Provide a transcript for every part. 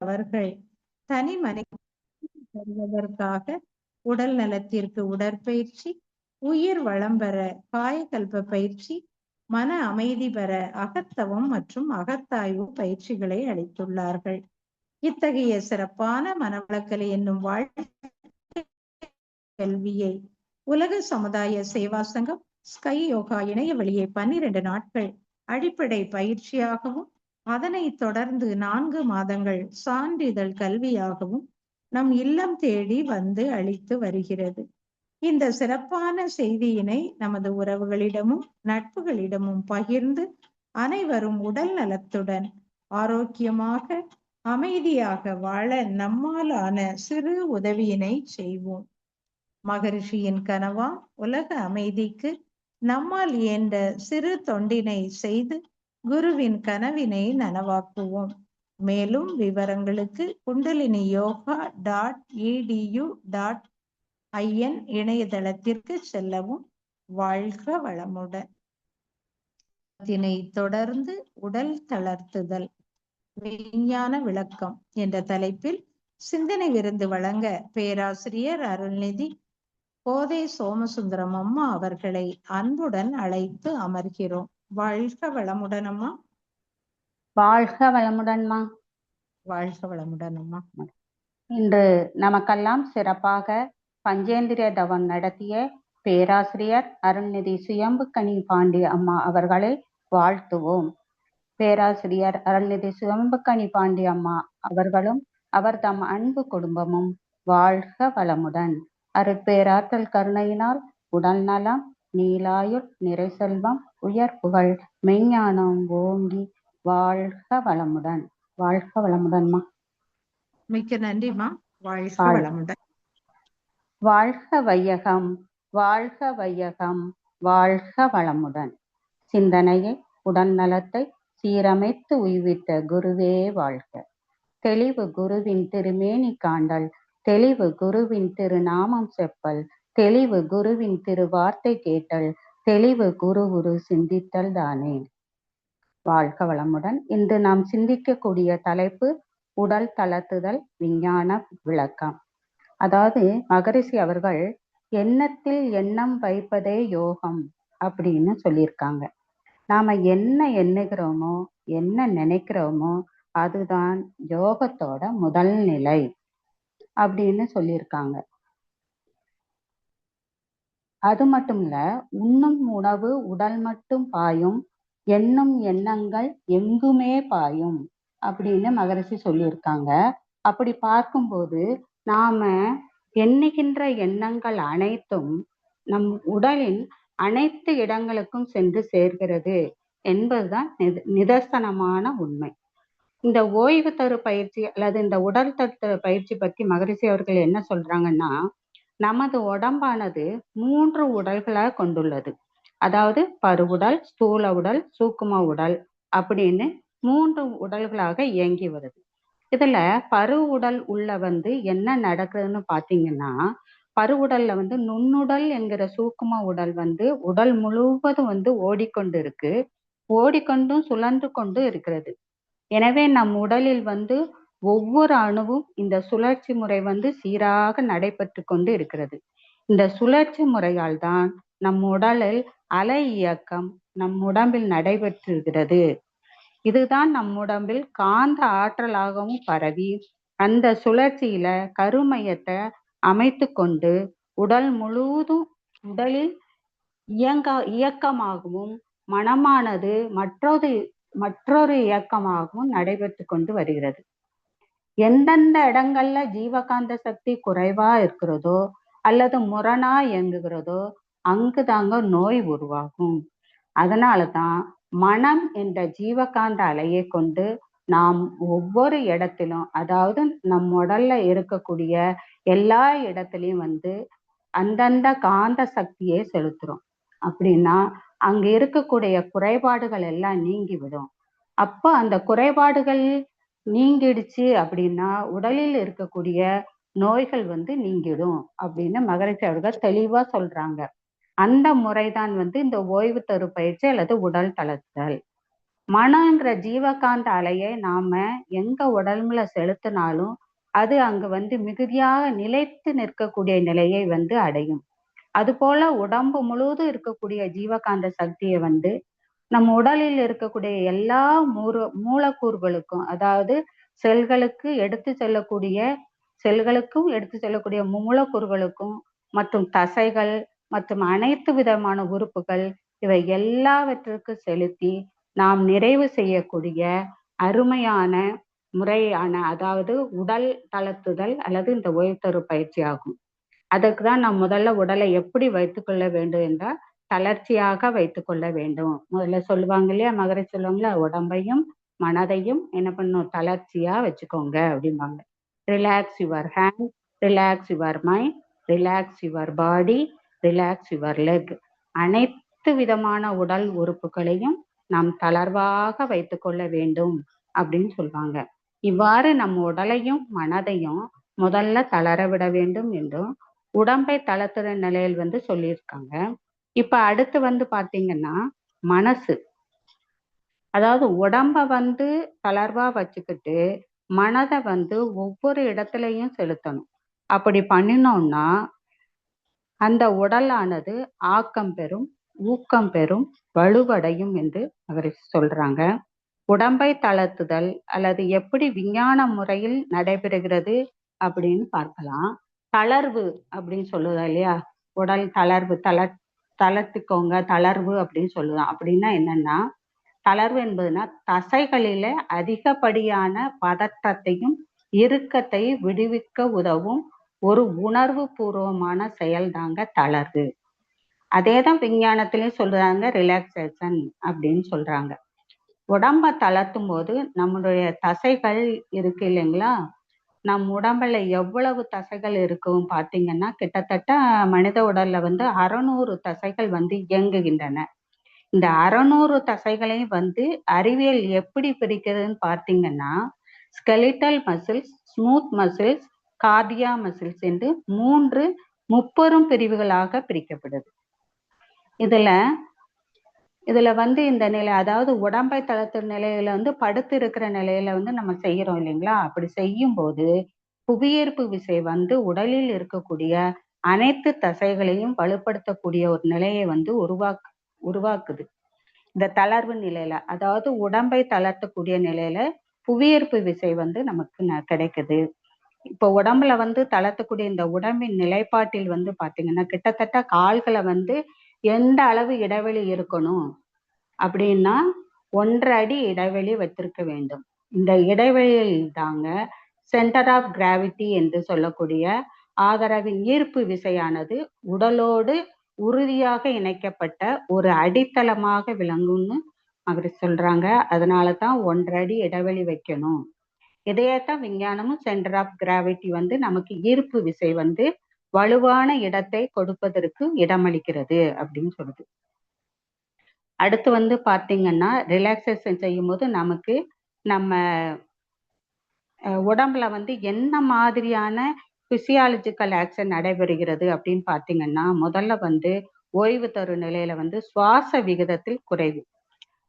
அவர்கள் தனி மனித பெறுவதற்காக உடல் நலத்திற்கு உடற்பயிற்சி, உயிர் வளம் பெற காயகல்ப பயிற்சி, மன அமைதி பெற அகத்தவம் மற்றும் அகத்தாய்வு பயிற்சிகளை அளித்துள்ளார்கள். இத்தகைய சிறப்பான மனவளக்கலை என்னும் வாழ்க்கை கல்வியை உலக சமுதாய சேவா சங்கம் ஸ்கை யோகா இணைய வழியை 12 நாட்கள் அடிப்படை பயிற்சியாகவும் அதனைத் தொடர்ந்து 4 மாதங்கள் சான்றிதழ் கல்வியாகவும் நம் இல்லம் தேடி வந்து அளித்து வருகிறது. இந்த சிறப்பான செய்தியினை நமது உறவுகளிடமும் நட்புகளிடமும் பகிர்ந்து அனைவரும் உடல் நலத்துடன் ஆரோக்கியமாக அமைதியாக வாழ நம்மாலான சிறு உதவியினை செய்வோம். மகரிஷியின் கனவா உலக அமைதிக்கு நம்மால் இயன்ற சிறு தொண்டினை செய்து குருவின் கனவினை நனவாக்குவோம். மேலும் விவரங்களுக்கு kundaliniyoga.edu.in இணையதளத்திற்கு செல்லவும். வாழ்க வளமுடன். தொடர்ந்து உடல் தளர்த்துதல் விஞ்ஞான விளக்கம் என்ற தலைப்பில் சிந்தனை விருந்து வழங்க பேராசிரியர் அருள்நிதி கோதை சோமசுந்தரம் அம்மா அவர்களை அன்புடன் அழைத்து அமர்கிறோம். வாழ்க வளமுடன் அம்மா. வாழ்க வளமுடன்மா. வாழ்க வளமுடன் அம்மா. இன்று நமக்கெல்லாம் சிறப்பாக பஞ்சேந்திரிய தவம் நடத்திய பேராசிரியர் அருள்நிதி சுயம்புக்கனி பாண்டி அம்மா அவர்களை வாழ்த்துவோம். பேராசிரியர் அருள்நிதி சுயம்புக்கனி பாண்டி அம்மா அவர்களும் அவர் தம் அன்பு குடும்பமும் வாழ்க வளமுடன். அருட்பேராற்றல் கருணையினால் உடல் நலம், நீலாயுள், நிறை செல்வம், உயர் புகழ், மெஞ்ஞானம் ஓங்கி வாழ்க வளமுடன். வாழ்க வளமுடன்மா. மிக்க நன்றிமா. வாழ்க வளமுடன். வாழ்க வையகம், வாழ்க வையகம், வாழ்க வளமுடன். சிந்தனையை உடல் நலத்தை சீரமைத்து உய்வித்த குருவே வாழ்க. தெளிவு குருவின் திருமேனி காண்டல், தெளிவு குருவின் திருநாமம் செப்பல், தெளிவு குருவின் திருவார்த்தை கேட்டல், தெளிவு குரு சிந்தித்தல் தானே. வாழ்க வளமுடன். இன்று நாம் சிந்திக்கக்கூடிய தலைப்பு உடல் தளர்த்துதல் விஞ்ஞான விளக்கம். அதாவது மகரிஷி அவர்கள் எண்ணத்தில் எண்ணம் வைப்பதே யோகம் அப்படின்னு சொல்லியிருக்காங்க. நாம என்ன எண்ணுகிறோமோ என்ன நினைக்கிறோமோ அதுதான் யோகத்தோட முதல் நிலை அப்படின்னு சொல்லியிருக்காங்க. அது மட்டும் இல்ல, உண்ணும் உணவு உடல் மட்டும் பாயும், எண்ணும் எண்ணங்கள் எங்குமே பாயும் அப்படின்னு மகரிஷி சொல்லியிருக்காங்க. அப்படி பார்க்கும்போது நாம எண்ணுகின்ற எண்ணங்கள் அனைத்தும் நம் உடலின் அனைத்து இடங்களுக்கும் சென்று சேர்கிறது என்பதுதான் நிதர்சனமான உண்மை. இந்த ஓய்வு தரு பயிற்சி அல்லது இந்த உடல் தட்டு பயிற்சி பற்றி மகரிஷி அவர்கள் என்ன சொல்றாங்கன்னா, நமது உடம்பானது 3 உடல்களாக கொண்டுள்ளது. அதாவது பருவுடல், ஸ்தூல உடல், சூக்கும உடல் அப்படின்னு 3 உடல்களாக இயங்கி வருது. இதுல பருவுடல் உள்ள என்ன நடக்குதுன்னு பாத்தீங்கன்னா, பருவுடல்ல நுண்ணுடல் என்கிற சூக்கும உடல் உடல் முழுவதும் ஓடிக்கொண்டு இருக்கு, ஓடிக்கொண்டும் சுழன்று கொண்டு இருக்கிறது. எனவே நம் உடலில் ஒவ்வொரு அணுவும் இந்த சுழற்சி முறை சீராக நடைபெற்று கொண்டு இருக்கிறது. இந்த சுழற்சி முறையால் தான் நம் உடலில் அலை இயக்கம் நம் உடம்பில் நடைபெற்றுகிறது. இதுதான் நம் உடம்பில் காந்த ஆற்றலாகவும் பரவி அந்த சுழற்சியில கருமையத்தை அமைத்து கொண்டு உடல் முழுவதும் உடலில் இயக்கமாகவும் மனமானது மற்றொரு இயக்கமாகவும் நடைபெற்று கொண்டு வருகிறது. எந்தெந்த இடங்கள்ல ஜீவகாந்த சக்தி குறைவா இருக்கிறதோ அல்லது முரணா இயங்குகிறதோ அங்குதாங்க நோய் உருவாகும். அதனாலதான் மனம் என்ற ஜீவகாந்த அலையை கொண்டு நாம் ஒவ்வொரு இடத்திலும், அதாவது நம் உடல்ல இருக்கக்கூடிய எல்லா இடத்துலயும் அந்தந்த காந்த சக்தியை செலுத்துறோம். அப்படின்னா அங்க இருக்கக்கூடிய குறைபாடுகள் எல்லாம் நீங்கிவிடும். அப்போ அந்த குறைபாடுகள் நீங்கிடுச்சு அப்படின்னா உடலில் இருக்கக்கூடிய நோய்கள் நீங்கிடும் அப்படின்னு மகரிஷி அவர்கள் தெளிவா சொல்றாங்க. அந்த முறைதான் இந்த ஓய்வு தரு பயிற்சி அல்லது உடல் தளர்த்துதல். மனங்கிற ஜீவகாந்த அலையை நாம எங்க உடம்புல செலுத்தினாலும் அது அங்க மிகுதியாக நிலைத்து நிற்கக்கூடிய நிலையை அடையும். அது போல உடம்பு முழுவதும் இருக்கக்கூடிய ஜீவகாந்த சக்தியை நம்ம உடலில் இருக்கக்கூடிய எல்லா மூலக்கூறுகளுக்கும், அதாவது செல்களுக்கும் எடுத்து செல்லக்கூடிய மூலக்கூறுகளுக்கும் மற்றும் தசைகள் மற்றும் அனைத்து விதமான உறுப்புகள் இவை எல்லாவற்றிற்கும் செலுத்தி நாம் நிறைவு செய்யக்கூடிய அருமையான முறையான, அதாவது உடல் தளர்த்துதல் அல்லது இந்த உயர்தரு பயிற்சி ஆகும். அதற்குதான் நாம் முதல்ல உடலை எப்படி வைத்துக் கொள்ள வேண்டும் என்றால் தளர்ச்சியாக வைத்துக் கொள்ள வேண்டும். முதல்ல சொல்லுவாங்க இல்லையா, மகரை சொல்லுவாங்களா, உடம்பையும் மனதையும் என்ன பண்ணும், தளர்ச்சியா வச்சுக்கோங்க அப்படிம்பாங்க. Relax your hand, relax your mind, relax your body, relax your leg. அனைத்து விதமான உடல் உறுப்புகளையும் நாம் தளர்வாக வைத்துக் கொள்ள வேண்டும் அப்படின்னு சொல்லுவாங்க. இவ்வாறு நம் உடலையும் மனதையும் முதல்ல தளர விட வேண்டும் என்றும் உடம்பை தளர்த்துற நிலையில் சொல்லியிருக்காங்க. இப்ப அடுத்து பாத்தீங்கன்னா மனசு, அதாவது உடம்ப தளர்வா வச்சுக்கிட்டு மனதை ஒவ்வொரு இடத்துலயும் செலுத்தணும். அப்படி பண்ணினோம்னா அந்த உடலானது ஆக்கம் பெறும், ஊக்கம் பெறும், வலுவடையும் என்று அவர் சொல்றாங்க. உடம்பை தளர்த்துதல் அல்லது எப்படி விஞ்ஞான முறையில் நடைபெறுகிறது அப்படின்னு பார்க்கலாம். தளர்வு அப்படின்னு சொல்லுதா இல்லையா, உடல் தளர்வு, தளர்த்திக்கோங்க, தளர்வு அப்படின்னு சொல்லுதான். அப்படின்னா என்னன்னா, தளர்வு என்பதுன்னா தசைகளில அதிகப்படியான பதற்றத்தையும் இறுக்கத்தை விடுவிக்க உதவும் ஒரு உணர்வு பூர்வமான செயல் தாங்க தளர்வு. அதேதான் விஞ்ஞானத்திலையும் சொல்றாங்க, ரிலாக்ஸேஷன் அப்படின்னு சொல்றாங்க. உடம்ப தளர்த்தும் போது நம்மளுடைய தசைகள் இருக்கு இல்லைங்களா, நம் உடம்புல எவ்வளவு தசைகள் இருக்கும் பார்த்தீங்கன்னா, கிட்டத்தட்ட மனித உடல்ல 600 தசைகள் இயங்குகின்றன. இந்த 600 தசைகளையும் அறிவியல் எப்படி பிரிக்கிறதுன்னு பார்த்தீங்கன்னா, skeletal muscles, smooth muscles, Cardia muscles என்று 3 முப்பெரும் பிரிவுகளாக பிரிக்கப்படுது. இதுல இந்த நிலை, அதாவது உடம்பை தளர்த்துற நிலையில படுத்து இருக்கிற நிலையில நம்ம செய்யறோம் இல்லைங்களா, அப்படி செய்யும் போது புவியீர்ப்பு விசை உடலில் இருக்கக்கூடிய அனைத்து தசைகளையும் வலுப்படுத்தக்கூடிய ஒரு நிலையை உருவாக்குது. இந்த தளர்வு நிலையில, அதாவது உடம்பை தளர்த்தக்கூடிய நிலையில புவியீர்ப்பு விசை நமக்கு கிடைக்குது. இப்போ உடம்புல தளர்த்தக்கூடிய இந்த உடம்பின் நிலைப்பாட்டில் பாத்தீங்கன்னா கிட்டத்தட்ட கால்களை எந்த அளவு இடைவெளி இருக்கணும் அப்படின்னா 1.5 அடி இடைவெளி வைத்திருக்க வேண்டும். இந்த இடைவெளியில் தாங்க சென்டர் ஆஃப் கிராவிட்டி என்று சொல்லக்கூடிய ஆதரவின் ஈர்ப்பு விசையானது உடலோடு உறுதியாக இணைக்கப்பட்ட ஒரு அடித்தளமாக விளங்கும்னு அவர் சொல்றாங்க. அதனாலதான் 1.5 அடி இடைவெளி வைக்கணும். இதையத்தான் விஞ்ஞானமும் சென்டர் ஆஃப் கிராவிட்டி நமக்கு ஈர்ப்பு விசை வலுவான இடத்தை கொடுப்பதற்கு இடமளிக்கிறது அப்படின்னு சொல்லுது. அடுத்து பாத்தீங்கன்னா ரிலாக்ஸேஷன் செய்யும் போது நமக்கு நம்ம உடம்புல என்ன மாதிரியான பிசியாலஜிக்கல் ஆக்ஷன் நடைபெறுகிறது அப்படின்னு பாத்தீங்கன்னா, முதல்ல ஓய்வு தரும் நிலையில சுவாச விகிதத்தில் குறைவு,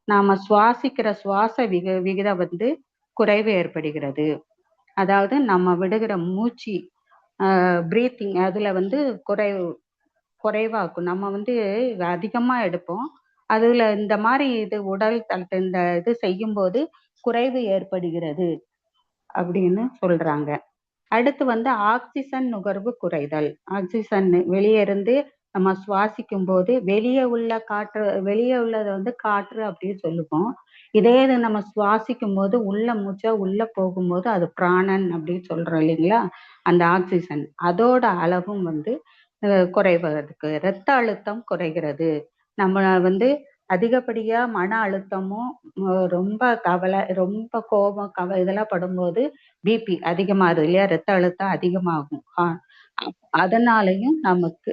நாம சுவாசிக்கிற சுவாச விகிதம் குறைவு ஏற்படுகிறது. அதாவது நம்ம விடுகிற மூச்சு பிரீத்திங் அதுல குறைவாக்கும். நம்ம அதிகமா எடுப்போம், அதுல இந்த மாதிரி உடல் இந்த செய்யும் போது குறைவு ஏற்படுகிறது அப்படின்னு சொல்றாங்க. அடுத்து ஆக்சிஜன் நுகர்வு குறைதல். ஆக்சிஜன் வெளியே இருந்து நம்ம சுவாசிக்கும் போது வெளியே உள்ளதை காற்று அப்படின்னு சொல்லுவோம். இதே இது நம்ம சுவாசிக்கும் போது உள்ள மூச்சா உள்ள போகும்போது அது பிராணன் அப்படின்னு சொல்றோம் இல்லைங்களா, அந்த ஆக்சிஜன் அதோட அளவும் குறைவதற்கு. இரத்த அழுத்தம் குறைகிறது. நம்ம அதிகப்படியா மன அழுத்தமும் ரொம்ப கவலை, ரொம்ப கோபம் இதெல்லாம் படும்போது பிபி அதிகமாகுது இல்லையா, இரத்த அழுத்தம் அதிகமாகும். அதனாலையும் நமக்கு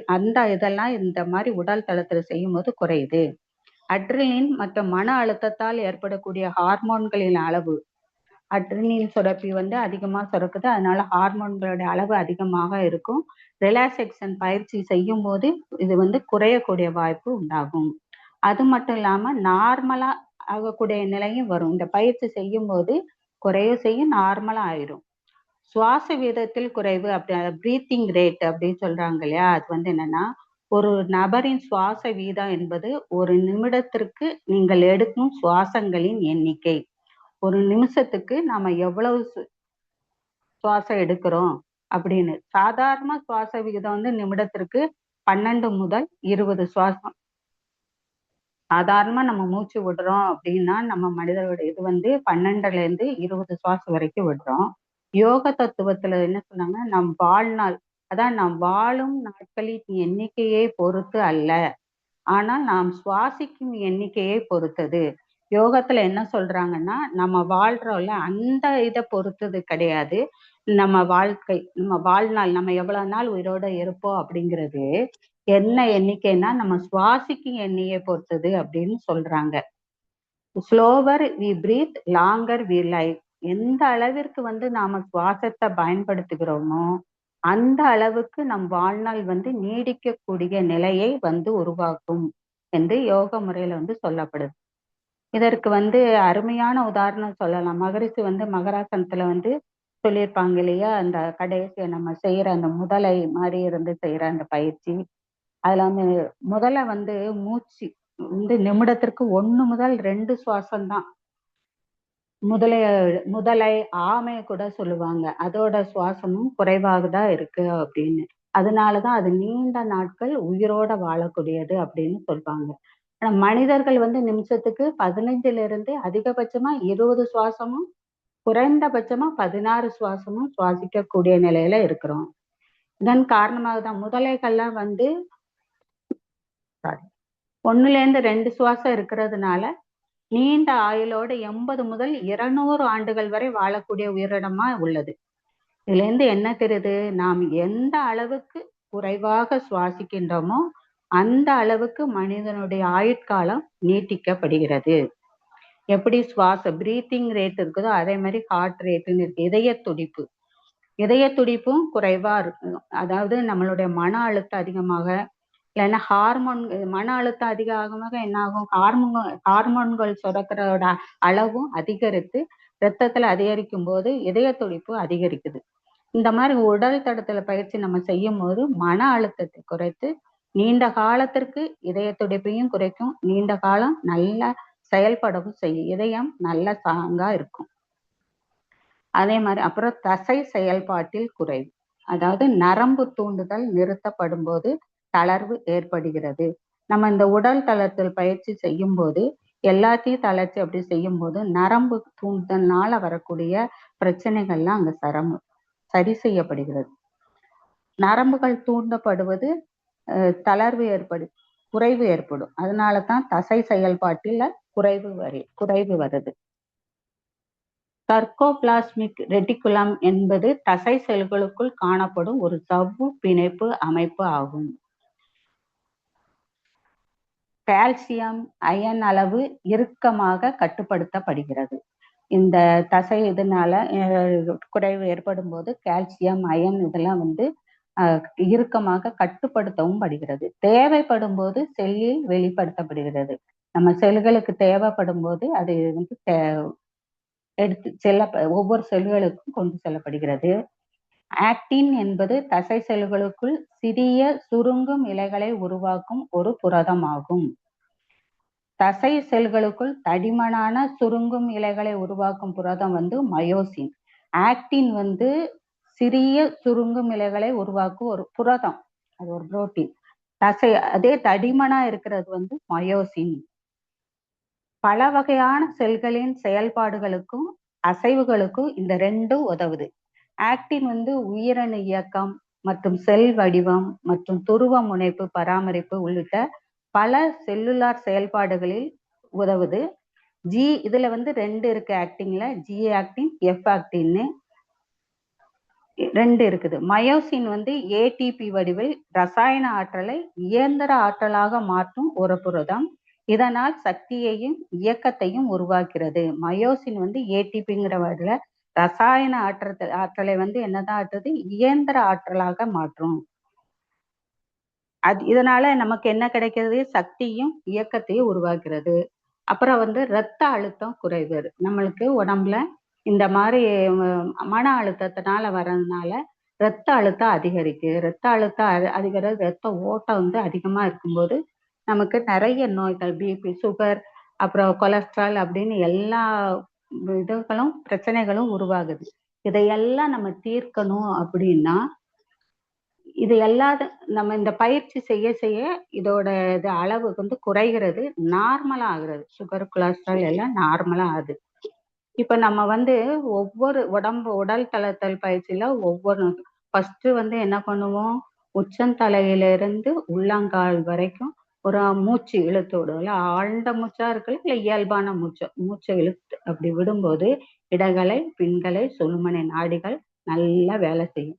இதெல்லாம் இந்த மாதிரி உடல் தளத்துல செய்யும் போது குறையுது. அட்ரிலின் மற்றும் மன அழுத்தத்தால் ஏற்படக்கூடிய ஹார்மோன்களின் அளவு, அட்ரிலின் சுரப்பி அதிகமா சுரக்குது, அதனால ஹார்மோன்களுடைய அளவு அதிகமாக இருக்கும். ரிலாக்ஸேஷன் பயிற்சி செய்யும் போது இது குறையக்கூடிய வாய்ப்பு உண்டாகும். அது மட்டும் இல்லாம நார்மலா ஆகக்கூடிய நிலையும் வரும். இந்த பயிற்சி செய்யும் போது குறைய செய்யும், நார்மலா ஆயிடும். சுவாச வீதத்தில் குறைவு அப்படி பிரீத்திங் ரேட் அப்படின்னு சொல்றாங்க இல்லையா, அது வந்து என்னன்னா ஒரு நபரின் சுவாச வீதம் என்பது ஒரு நிமிடத்திற்கு நீங்கள் எடுக்கும் சுவாசங்களின் எண்ணிக்கை. ஒரு நிமிஷத்துக்கு நாம எவ்வளவு சுவாசம் எடுக்கிறோம் அப்படின்னு. சாதாரண சுவாச விகிதம் வந்து நிமிடத்திற்கு 12 முதல் 20 சுவாசம். சாதாரணமா நம்ம மூச்சு விடுறோம் அப்படின்னா நம்ம மனிதரோட இது வந்து 12ல இருந்து 20 சுவாசம் வரைக்கும் விடுறோம். யோக தத்துவத்துல என்ன சொன்னாங்க, நம் வாழ்நாள், அதான் நாம் வாழும் நாட்களின் எண்ணிக்கையை பொறுத்து அல்ல, ஆனால் நாம் சுவாசிக்கும் எண்ணிக்கையை பொறுத்தது. யோகத்துல என்ன சொல்றாங்கன்னா, நம்ம வாழ்றோம்ல அந்த இதை பொறுத்தது கிடையாது. நம்ம வாழ்க்கை, நம்ம வாழ்நாள், நம்ம எவ்வளவு நாள் உயிரோட இருப்போம் அப்படிங்கிறது என்ன எண்ணிக்கைன்னா நம்ம சுவாசிக்கும் எண்ணியை பொறுத்தது அப்படின்னு சொல்றாங்க. Slower we breathe, longer we live. எந்த அளவிற்கு வந்து நாம சுவாசத்தை பயன்படுத்துகிறோமோ அந்த அளவுக்கு நம் வாழ்நாள் வந்து நீடிக்கக்கூடிய நிலையை வந்து உருவாக்கும் என்று யோக முறையில வந்து சொல்லப்படுது. இதற்கு வந்து அருமையான உதாரணம் சொல்லலாம். மகரிஷி வந்து மகராசனத்துல வந்து சொல்லியிருப்பாங்க இல்லையா, அந்த கடைசியை நம்ம செய்யற அந்த முதலை மாதிரி இருந்து செய்யற அந்த பயிற்சி. அதுல வந்து முதல்ல வந்து மூச்சு வந்து நிமிடத்திற்கு 1 முதல் 2 சுவாசம் தான். முதலை ஆமை கூட சொல்லுவாங்க, அதோட சுவாசமும் குறைவாக தான் இருக்கு அப்படின்னு. அதனாலதான் அது நீண்ட நாட்கள் உயிரோட வாழக்கூடியது அப்படின்னு சொல்லுவாங்க. ஆனா மனிதர்கள் வந்து நிமிஷத்துக்கு 15ல இருந்து அதிகபட்சமா 20 சுவாசமும் குறைந்தபட்சமா 16 சுவாசமும் சுவாசிக்கக்கூடிய நிலையில இருக்கிறோம். இதன் காரணமாக தான் முதலைகள்லாம் வந்து 1ல இருந்து 2 சுவாசம் இருக்கிறதுனால நீண்ட ஆயுளோட 80 முதல் 200 ஆண்டுகள் வரை வாழக்கூடிய உயிரினமா உள்ளது. இதுல இருந்து என்ன தெரியுது, நாம் எந்த அளவுக்கு குறைவாக சுவாசிக்கின்றோமோ அந்த அளவுக்கு மனிதனுடைய ஆயுட்காலம் நீட்டிக்கப்படுகிறது. எப்படி சுவாச பிரீத்திங் ரேட் இருக்குதோ அதே மாதிரி ஹார்ட் ரேட்டுன்னு இருக்கு. இதய துடிப்பும் குறைவா இருக்கும். அதாவது நம்மளுடைய மன அழுத்தம் அதிகமாக, இல்லைன்னா மன அழுத்தம் அதிகமாக என்ன ஆகும், ஹார்மோன்கள் சுரக்கிறோட அளவும் அதிகரித்து ரத்தத்துல அதிகரிக்கும் போது இதய துடிப்பு அதிகரிக்குது. இந்த மாதிரி உடல் தடத்துல பயிற்சி நம்ம செய்யும் போது மன அழுத்தத்தை குறைத்து நீண்ட காலத்திற்கு இதய துடிப்பையும் குறைக்கும், நீண்ட காலம் நல்லா செயல்படவும் செய்யும், இதயம் நல்ல ஸ்ட்ராங்கா இருக்கும். அதே மாதிரி அப்புறம் தசை செயல்பாட்டில் குறைவு, அதாவது நரம்பு தூண்டுதல் நிறுத்தப்படும் போது தளர்வு ஏற்படுகிறது. நம்ம இந்த உடல் தளத்தில் பயிற்சி செய்யும் போது எல்லாத்தையும் தளர்ச்சி அப்படி செய்யும் போது நரம்பு தூண்டுதல்னால வரக்கூடிய பிரச்சனைகள்லாம் அங்க சரி செய்யப்படுகிறது. நரம்புகள் தூண்டப்படுவது தளர்வு குறைவு ஏற்படும். அதனாலதான் தசை செயல்பாட்டில குறைவு வருது. சர்கோபிளாஸ்மிக் ரெட்டிகுலம் என்பது தசை செல்களுக்குள் காணப்படும் ஒரு சவ்வு பிணைப்பு அமைப்பு ஆகும். கால்சியம் அயன் அளவு இறுக்கமாக கட்டுப்படுத்தப்படுகிறது. இந்த தசை இதனால குறைவு ஏற்படும் போது கால்சியம் அயன் இதெல்லாம் வந்து இறுக்கமாக கட்டுப்படுத்தவும் படுகிறது. தேவைப்படும் போது செல்லில் வெளிப்படுத்தப்படுகிறது. நம்ம செல்களுக்கு தேவைப்படும் போது அது வந்து ஒவ்வொரு செல்களுக்கும் கொண்டு செல்லப்படுகிறது. ஆக்டின் என்பது தசை செல்களுக்குள் சிறிய சுருங்கும் இழைகளை உருவாக்கும் ஒரு புரதம் ஆகும். தசை செல்களுக்குள் தடிமனான சுருங்கும் இழைகளை உருவாக்கும் புரதம் வந்து மயோசின். ஆக்டின் வந்து சிறிய சுருங்கும் இழைகளை உருவாக்கும் ஒரு புரதம், அது ஒரு புரோட்டீன். அதே தடிமனா இருக்கிறது வந்து மயோசின். பல வகையான செல்களின் செயல்பாடுகளுக்கும் அசைவுகளுக்கும் இந்த ரெண்டும் உதவுது. ஆக்டின் வந்து உயிரணு இயக்கம் மற்றும் செல் வடிவம் மற்றும் துருவ முனைப்பு பராமரிப்பு உள்ளிட்ட பல செல்லுலார் செயல்பாடுகளில் உதவுது. இதுல வந்து 2 இருக்கு ஆக்டின்ல, ஜி ஆக்டின், எஃப் ஆக்டின்னு 2 இருக்குது. மயோசின் வந்து ஏடிபி வடிவில் ரசாயன ஆற்றலை இயந்திர ஆற்றலாக மாற்றும் ஒரு புரதம். இதனால் சக்தியையும் இயக்கத்தையும் உருவாக்குறது. மயோசின் வந்து ஏடிபிங்கிற வகையில ரசாயன ஆற்றலை வந்து என்னதான் ஆற்றுது, இயந்திர ஆற்றலாக மாற்றும். இதனால நமக்கு என்ன கிடைக்கிறது, சக்தியும் இயக்கத்தையும் உருவாக்குறது. அப்புறம் இரத்த அழுத்தம் குறைவு. நம்மளுக்கு உடம்புல இந்த மாதிரி மன அழுத்தத்தினால வர்றதுனால இரத்த அழுத்தம் அதிகரிக்கு. இரத்த அழுத்தம் அதிகரிக்க இரத்த ஓட்டம் அதிகமா இருக்கும்போது நமக்கு நிறைய நோய்கள் பிபி, சுகர், அப்புறம் கொலஸ்ட்ரால் அப்படின்னு எல்லா இதுகளும் பிரச்சனைகளும் உருவாகுது. இதையெல்லாம் நம்ம தீர்க்கணும் அப்படின்னா இது எல்லாத நம்ம இந்த பயிற்சி செய்ய செய்ய இதோட இது அளவு குறைகிறது, நார்மலா ஆகுறது. சுகர், கொலஸ்ட்ரால் எல்லாம் நார்மலா ஆகுது. இப்ப நம்ம ஒவ்வொரு உடல் தளர்த்தல் பயிற்சியில ஒவ்வொரு ஃபர்ஸ்ட் என்ன பண்ணுவோம், உச்சந்தலையிலிருந்து உள்ளங்கால் வரைக்கும் ஒரு மூச்சு இழுத்து விடுவோம்ல. ஆழ்ந்த மூச்சா இருக்கு இல்ல இயல்பான மூச்சை இழுத்து அப்படி விடும்போது இடகலை, பின்கலை, சுழுமுனை நாடிகள் நல்லா வேலை செய்யும்.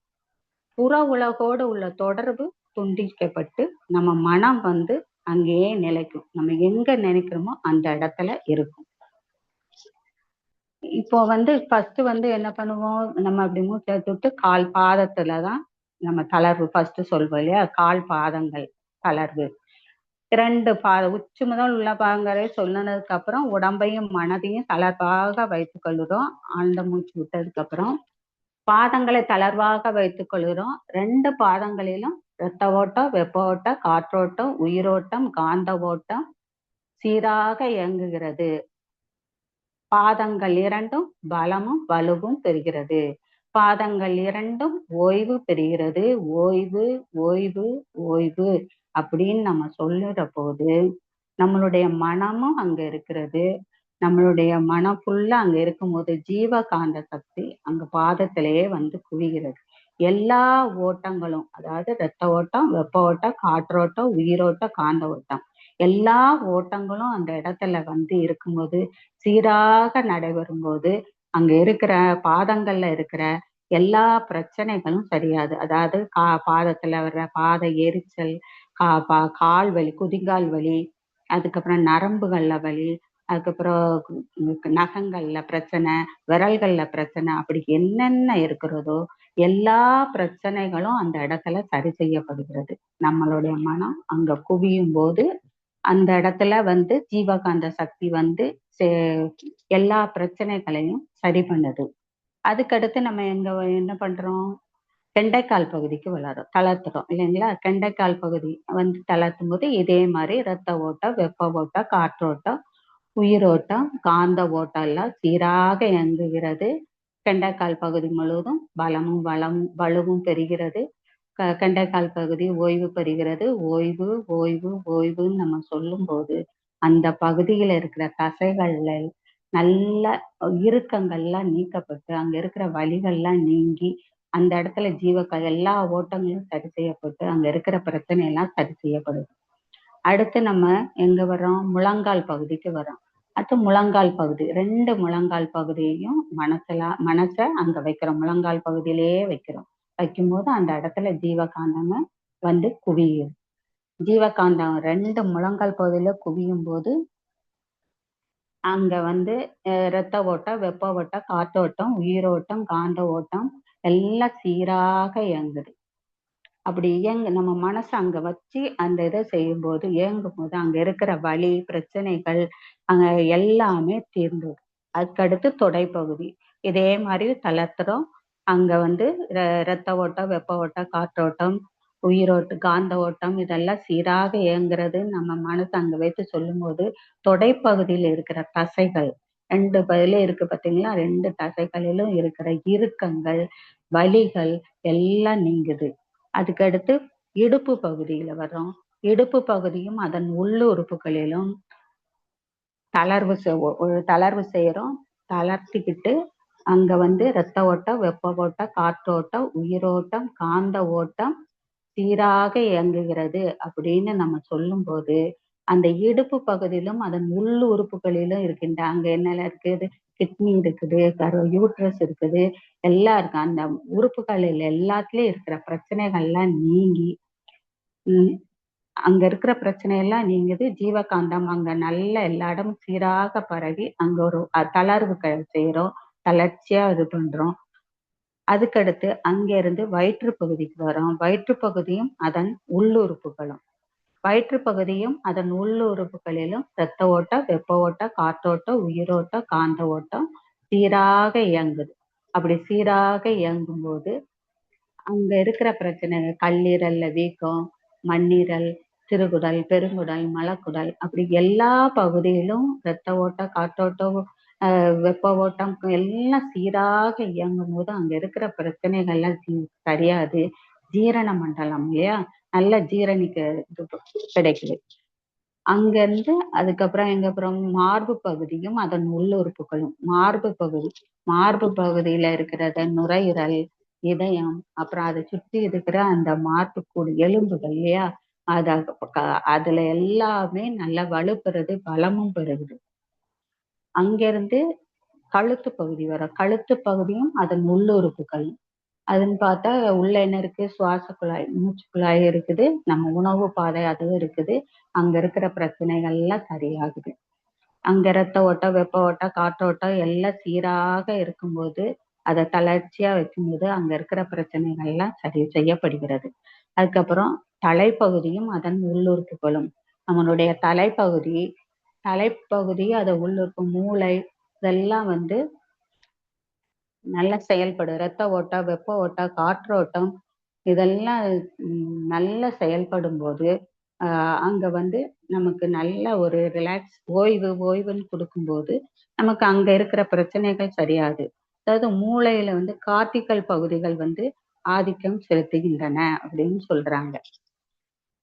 புற உலகோடு உள்ள தொடர்பு துண்டிக்கப்பட்டு நம்ம மனம் அங்கேயே நிலைக்கும். நம்ம எங்க நினைக்கிறோமோ அந்த இடத்துல இருக்கும். இப்போ ஃபர்ஸ்ட் என்ன பண்ணுவோம், நம்ம அப்படி மூச்சை விட்டு கால் பாதத்துலதான் நம்ம தளர்வு ஃபர்ஸ்ட் சொல்வோம் இல்லையா. கால் பாதங்கள் தளர்வு. 2 உச்சி முதல் உள்ள பாதங்களை சொன்னதுக்கு அப்புறம் உடம்பையும் மனதையும் தளர்வாக வைத்துக் கொள்கிறோம். ஆழ்ந்த மூச்சு விட்டதுக்கு அப்புறம் பாதங்களை தளர்வாக வைத்துக் கொள்கிறோம். 2 பாதங்களிலும் இரத்த ஓட்டம், வெப்ப ஓட்டம், காற்றோட்டம், உயிரோட்டம், காந்த ஓட்டம் சீராக இயங்குகிறது. பாதங்கள் இரண்டும் பலமும் வலுவும் பெறுகிறது. பாதங்கள் இரண்டும் ஓய்வு பெறுகிறது. ஓய்வு, ஓய்வு, ஓய்வு அப்படின்னு நம்ம சொல்லுற போது நம்மளுடைய மனமும் அங்க இருக்கிறது. நம்மளுடைய மனம் ஃபுல்லா அங்க இருக்கும்போது ஜீவகாந்த சக்தி அங்க பாதத்திலேயே குவிகிறது. எல்லா ஓட்டங்களும், அதாவது இரத்த ஓட்டம், வெப்ப ஓட்டம், காற்றோட்டம், உயிரோட்டம், காந்த ஓட்டம் எல்லா ஓட்டங்களும் அந்த இடத்துல இருக்கும்போது சீராக நடைபெறும் போது அங்க இருக்கிற பாதங்கள்ல இருக்கிற எல்லா பிரச்சனைகளும் சரியாது. அதாவது பாதத்துல வர்ற பாத எரிச்சல், கால் வலி, குதிங்கால் வலி, அதுக்கப்புறம் நரம்புகள்ல வலி, அதுக்கப்புறம் நகங்கள்ல பிரச்சனை, விரல்கள்ல பிரச்சனை, அப்படி என்னென்ன இருக்கிறதோ எல்லா பிரச்சனைகளும் அந்த இடத்துல சரி செய்யப்படுகிறது. நம்மளுடைய மனம் அங்க குவியும் போது அந்த இடத்துல ஜீவகாந்த சக்தி எல்லா பிரச்சனைகளையும் சரி பண்ணுது. அதுக்கடுத்து நம்ம என்ன பண்றோம், கெண்டைக்கால் பகுதிக்கு தளர்த்துறோம் இல்லைங்களா. கெண்டைக்கால் பகுதி தளர்த்தும் போது இதே மாதிரி இரத்த ஓட்டம், வெப்ப ஓட்டம், காற்றோட்டம், உயிரோட்டம், காந்த ஓட்டம் எல்லாம் சீராக இயங்குகிறது. கெண்டைக்கால் பகுதி முழுவதும் பலமும் வலுவும் பெறுகிறது. கெண்டைக்கால் பகுதி ஓய்வு பெறுகிறது. ஓய்வு, ஓய்வு, ஓய்வுன்னு நம்ம சொல்லும் போது அந்த பகுதியில இருக்கிற தசைகள்ல நல்ல இறுக்கங்கள்லாம் நீக்கப்பட்டு அங்க இருக்கிற வலிகள்லாம் நீங்கி அந்த இடத்துல எல்லா ஓட்டங்களும் சரி செய்யப்பட்டு அங்க இருக்கிற பிரச்சனை எல்லாம் சரி செய்யப்படுது. அடுத்து நம்ம எங்க வர்றோம், முழங்கால் பகுதிக்கு வரோம். அடுத்து முழங்கால் பகுதி, 2 முழங்கால் பகுதியையும் மனச அங்க வைக்கிறோம். முழங்கால் பகுதியிலேயே வைக்கும்போது அந்த இடத்துல ஜீவகாந்தம் குவியுது. ஜீவகாந்தம் 2 முழங்கால் பகுதியில குவியும் போது அங்க இரத்த ஓட்டம், வெப்ப ஓட்டம், காற்றோட்டம், உயிரோட்டம், காந்த ஓட்டம் எல்லாம் சீராக இயங்குது. அப்படி நம்ம மனசை அங்க வச்சு அந்த இதை செய்யும் போது இயங்கும் போது அங்க இருக்கிற வலி, பிரச்சனைகள் அங்க எல்லாமே தீர்ந்தது. அதுக்கடுத்து தொடைப்பகுதி இதே மாதிரி தளர்த்துறோம். அங்க இரத்த ஓட்டம், வெப்ப ஓட்டம், காற்றோட்டம், உயிரோட்டம், காந்த ஓட்டம் இதெல்லாம் சீராக இயங்குறது. நம்ம மனசு அங்க வைத்து சொல்லும் போது தொடைப்பகுதியில் இருக்கிற தசைகள் 2 பதில இருக்கு பார்த்தீங்களா, 2 தசைகளிலும் இருக்கிற இறுக்கங்கள், வலிகள் எல்லாம் நீங்குது. அதுக்கடுத்து இடுப்பு பகுதியில வர்றோம். இடுப்பு பகுதியும் அதன் உள்ளுறுப்புகளிலும் தளர்வு செய்யறோம். தளர்த்திக்கிட்டு அங்க இரத்த ஓட்டம், வெப்ப ஓட்டம், காற்றோட்டம், உயிரோட்டம், காந்த ஓட்டம் சீராக இயங்குகிறது அப்படின்னு நம்ம சொல்லும் போது அந்த இடுப்பு பகுதியிலும் அதன் உள்ளுறுப்புகளிலும் இருக்கின்ற அங்க என்னெல்லாம் இருக்குது, கிட்னி இருக்குது, யூட்ரஸ் இருக்குது, எல்லாம் இருக்கு. அந்த உறுப்புகளில் எல்லாத்துலயும் இருக்கிற பிரச்சனைகள்லாம் நீங்கி அங்க இருக்கிற பிரச்சனையெல்லாம் நீங்குது. ஜீவகாந்தம் அங்க நல்ல எல்லா இடமும் சீராக பரவி அங்க ஒரு தளர்வு செய்யறோம், தளர்ச்சியா இது பண்றோம். அதுக்கடுத்து அங்க இருந்து வயிற்று பகுதிக்கு வரோம். வயிற்று பகுதியும் அதன் உள்ளுறுப்புகளும் வயிற்று பகுதியும் அதன் உள்ளுறுப்புகளிலும் இரத்த ஓட்டம், வெப்ப ஓட்டம், காற்றோட்டம், உயிரோட்டம், காந்த ஓட்டம் சீராக இயங்குது. அப்படி சீராக இயங்கும் போது அங்க இருக்கிற பிரச்சனைகள் கல்லீரல்ல வீக்கம், மண்ணீரல், சிறுகுடல், பெருங்குடல், மலக்குடல் அப்படி எல்லா பகுதியிலும் இரத்த ஓட்டம், காற்றோட்டம், வெப்ப ஓட்டம் எல்லாம் சீராக இயங்கும் போது அங்க இருக்கிற பிரச்சனைகள்லாம் சரியாது. ஜீரண மண்டலம் இல்லையா, நல்ல ஜீரணிக்க கிடைக்குது. அங்க இருந்து அதுக்கப்புறம் எங்க அப்புறம் மார்பு பகுதியும் அதன் உள்ளுறுப்புகளும். மார்பு பகுதியில இருக்கிறத நுரையீரல், இதயம், அப்புறம் அதை சுற்றி இருக்கிற அந்த மார்பு கூடு எலும்புகள் இல்லையா, அத அதுல எல்லாமே நல்லா வலுப்பெறுது, பலமும் பெறுது. அங்கிருந்து கழுத்து பகுதி வரும். கழுத்து பகுதியும் அதன் உள்ளுறுப்புகளும். அதுன்னு பார்த்தா உள்ள என்ன இருக்கு, சுவாச குழாய், மூச்சு குழாய் இருக்குது, நம்ம உணவு பாதை அதுவும் இருக்குது. அங்க இருக்கிற பிரச்சனைகள் எல்லாம் சரியாகுது. அங்க ரத்த ஓட்டம், வெப்ப ஓட்டம், காற்றோட்டம் எல்லாம் சீராக இருக்கும்போது, அதை தளர்ச்சியா வைக்கும்போது அங்க இருக்கிற பிரச்சனைகள் எல்லாம் சரி செய்யப்படுகிறது. அதுக்கப்புறம் தலைப்பகுதியும் அதன் உள்ளுறுப்புகளும். நம்மளுடைய தலைப்பகுதி அதை உள்ளுறுப்பு மூளை இதெல்லாம் நல்லா செயல்படும். ரத்த ஓட்டம், வெப்ப ஓட்டம், காற்றோட்டம் இதெல்லாம் நல்லா செயல்படும் போது அங்க நமக்கு நல்ல ஒரு ரிலாக்ஸ் ஓய்வுன்னு கொடுக்கும்போது நமக்கு அங்க இருக்கிற பிரச்சனைகள் சரியாது. அதாவது மூளையில கார்டிகல் பகுதிகள் ஆதிக்கம் செலுத்துகின்றன அப்படின்னு சொல்றாங்க.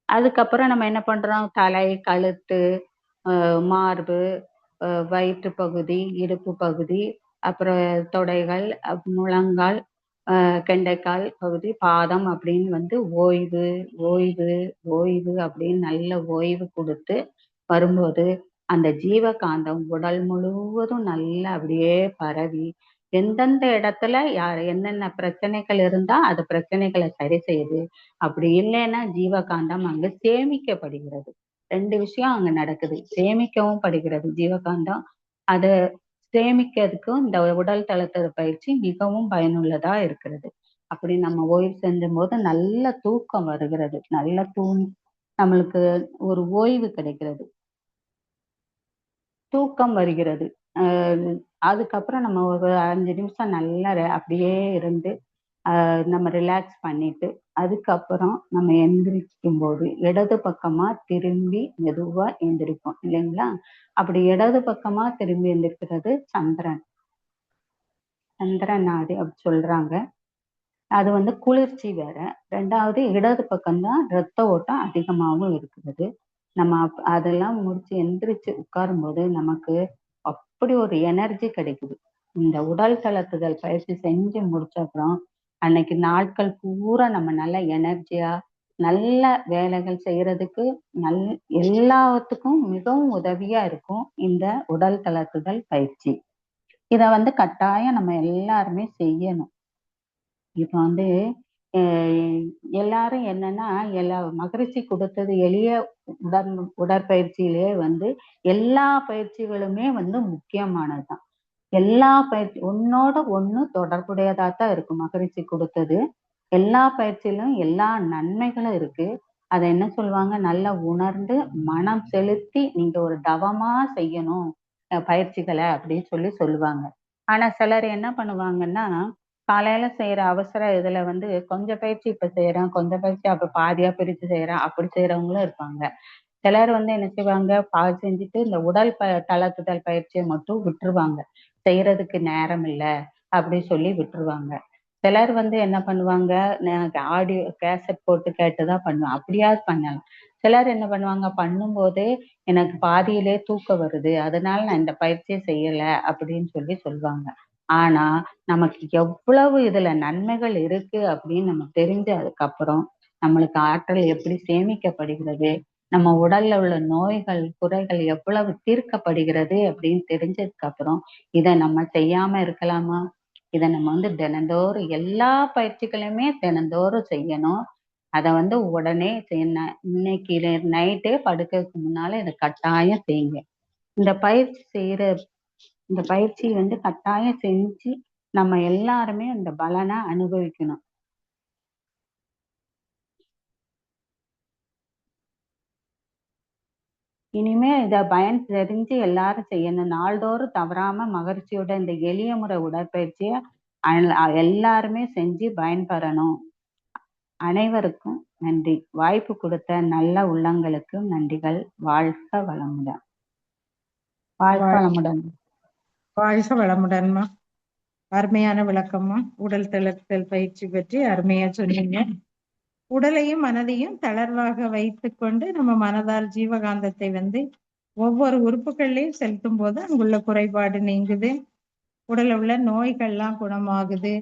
அதுக்கப்புறம் நம்ம என்ன பண்றோம், தலை, கழுத்து, மார்பு, வயிற்று பகுதி, இடுப்பு பகுதி, அப்புறம் தொடைகள், முழங்கால், கெண்டைக்கால் பகுதி, பாதம் அப்படின்னு ஓய்வு ஓய்வு ஓய்வு அப்படின்னு நல்ல ஓய்வு கொடுத்து வரும்போது அந்த ஜீவகாந்தம் உடல் முழுவதும் நல்லா அப்படியே பரவி எந்தெந்த இடத்துல என்னென்ன பிரச்சனைகள் இருந்தா அது பிரச்சனைகளை சரி செய்யுது. அப்படி இல்லைன்னா ஜீவகாந்தம் அங்கு சேமிக்கப்படுகிறது. 2 விஷயம் அங்க நடக்குது. சேமிக்கவும் படுகிறது ஜீவகாந்தம். அதை சேமிக்கிறதுக்கும் இந்த உடல் தளர்த்துற பயிற்சி மிகவும் பயனுள்ளதா இருக்கிறது. அப்படி நம்ம ஓய்வு செஞ்சும் போது நல்ல தூக்கம் வருகிறது. நல்ல நம்மளுக்கு ஒரு ஓய்வு கிடைக்கிறது, தூக்கம் வருகிறது. அதுக்கப்புறம் நம்ம ஒரு 5 நிமிஷம் நல்லா அப்படியே இருந்து நம்ம ரிலாக்ஸ் பண்ணிட்டு அதுக்கப்புறம் நம்ம எந்திரிக்கும் போது இடது பக்கமா திரும்பி மெதுவா எந்திரிப்போம் இல்லைங்களா. அப்படி இடது பக்கமா திரும்பி எந்திரிக்கிறது சந்திரன் நாடி அப்படி சொல்றாங்க. அது குளிர்ச்சி வேற. 2வது இடது பக்கம்தான் ரத்த ஓட்டம் அதிகமாகவும் இருக்கிறது. நம்ம அதெல்லாம் முடிச்சு எந்திரிச்சு உட்காரும் போது நமக்கு அப்படி ஒரு எனர்ஜி கிடைக்குது. இந்த உடல் தளர்த்துதல் பயிற்சி செஞ்சு முடிச்ச அப்புறம் அன்னைக்கு நாட்கள் பூரா நம்ம நல்ல எனர்ஜியா நல்ல வேலைகள் செய்யறதுக்கு எல்லாத்துக்கும் மிகவும் உதவியா இருக்கும் இந்த உடல் தளர்த்துதல் பயிற்சி. இத கட்டாயம் நம்ம எல்லாருமே செய்யணும். இப்ப எல்லாரும் என்னன்னா மகரிஷி கொடுத்தது எளிய உடற்பயிற்சியிலேயே எல்லா பயிற்சிகளுமே முக்கியமானதுதான். எல்லா பயிற்சி ஒன்னோட ஒண்ணு தொடர்புடையதாத்தான் இருக்கும். மகரிஷி கொடுத்தது எல்லா பயிற்சியிலும் எல்லா நன்மைகளும் இருக்கு. அதை என்ன சொல்லுவாங்க, நல்லா உணர்ந்து மனம் செலுத்தி நீங்க ஒரு தவமா செய்யணும் பயிற்சிகளை அப்படின்னு சொல்லுவாங்க. ஆனா சிலர் என்ன பண்ணுவாங்கன்னா, காலையில செய்யற அவசர இதுல கொஞ்சம் பயிற்சி இப்ப செய்யறேன், கொஞ்சம் பயிற்சி அப்ப பாதியா பிரிச்சு செய்யறேன் அப்படி செய்யறவங்களும் இருப்பாங்க. சிலர் என்ன செய்வாங்க, பாதி செஞ்சுட்டு இந்த உடல் தளர்த்துதல் பயிற்சியை மட்டும் விட்டுருவாங்க. செய்யறதுக்கு நேரம் இல்லை அப்படி சொல்லி விட்டுருவாங்க. சிலர் என்ன பண்ணுவாங்க, ஆடியோ கேசட் போட்டு கேட்டுதான் பண்ணுவாங்க. அப்படியாவது பண்ணலாம். சிலர் என்ன பண்ணுவாங்க, பண்ணும்போதே எனக்கு பாதியிலே தூக்கம் வருது அதனால நான் இந்த பயிற்சியை செய்யல அப்படின்னு சொல்லுவாங்க. ஆனா நமக்கு எவ்வளவு இதுல நன்மைகள் இருக்கு அப்படின்னு நம்ம தெரிஞ்சதுக்கு அப்புறம் நம்மளுக்கு ஆற்றல் எப்படி சேமிக்கப்படுகிறது, நம்ம உடல்ல உள்ள நோய்கள் குறைகள் எவ்வளவு தீர்க்கப்படுகிறது அப்படின்னு தெரிஞ்சதுக்கு அப்புறம் இதை நம்ம செய்யாம இருக்கலாமா? இதை நம்ம தினந்தோறும் எல்லா பயிற்சிகளையுமே தினந்தோறும் செய்யணும். அதை உடனே இன்னைக்கு நைட்டே படுக்கிறதுக்கு முன்னால இதை கட்டாயம் செய்யுங்க. இந்த பயிற்சி கட்டாயம் செஞ்சு நம்ம எல்லாருமே அந்த பலனை அனுபவிக்கணும். இனிமே இத பயன் தெரிஞ்சு எல்லாரும் செய்யணும். நாள்தோறும் தவறாம மகிழ்ச்சியோட இந்த எளிய முறை உடற்பயிற்சியை எல்லாருமே செஞ்சு பயன்பெறணும். அனைவருக்கும் நன்றி. வாய்ப்பு கொடுத்த நல்ல உள்ளங்களுக்கு நன்றிகள். வாழ்க வளமுடன். வாழ்க வளமுடன். வாழ்க வளமுடன்மா. அருமையான விளக்கம்மா. உடல் தளர்த்தல் பயிற்சி பற்றி அருமையா சொன்னீங்க. உடலையும் மனதையும் தளர்வாக வைத்துக் கொண்டு நம்ம மனதால் ஜீவகாந்தத்தை ஒவ்வொரு உறுப்புகள்லையும் செலுத்தும் போது அங்குள்ள குறைபாடு நீங்குது. உடல்ல உள்ள நோய்கள்லாம் குணமாகுது.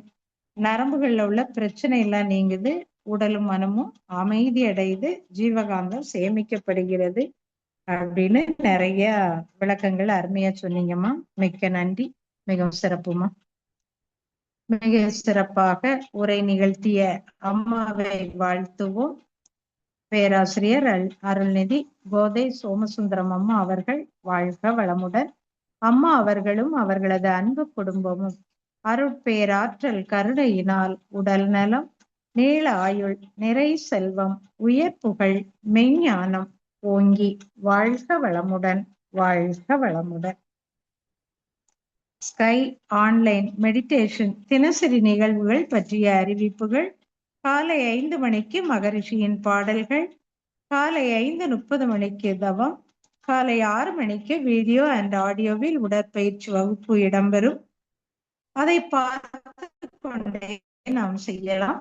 நரம்புகள்ல உள்ள பிரச்சனை எல்லாம் நீங்குது. உடலும் மனமும் அமைதி அடையுது. ஜீவகாந்தம் சேமிக்கப்படுகிறது அப்படின்னு நிறைய விளக்கங்கள் அருமையா சொன்னீங்கம்மா. மிக்க நன்றி. மிகவும் சிறப்புமா. மிக சிறப்பாக உரை நிகழ்த்திய அம்மாவை வாழ்த்துவோம். பேராசிரியர் அருள்நிதி கோதை சோமசுந்தரம் அம்மா அவர்கள் வாழ்க வளமுடன். அம்மா அவர்களும் அவர்களது அன்பு குடும்பமும் அருட்பேராற்றல் கருணையினால் உடல் நலம், நீள ஆயுள், நிறை செல்வம், உயர் புகழ், மெய்ஞானம் ஓங்கி வாழ்க வளமுடன். வாழ்க வளமுடன். ஸ்கை ஆன்லைன் மெடிடேஷன் தினசரி நிகழ்வுகள் பற்றிய அறிவிப்புகள். காலை 5 மணிக்கு மகரிஷியின் பாடல்கள், காலை 5:30 மணிக்கு தவம், காலை 6 மணிக்கு வீடியோ அண்ட் ஆடியோவில் உடற்பயிற்சி வகுப்பு இடம்பெறும். அதை பார்த்து கொண்டே நாம் செய்யலாம்.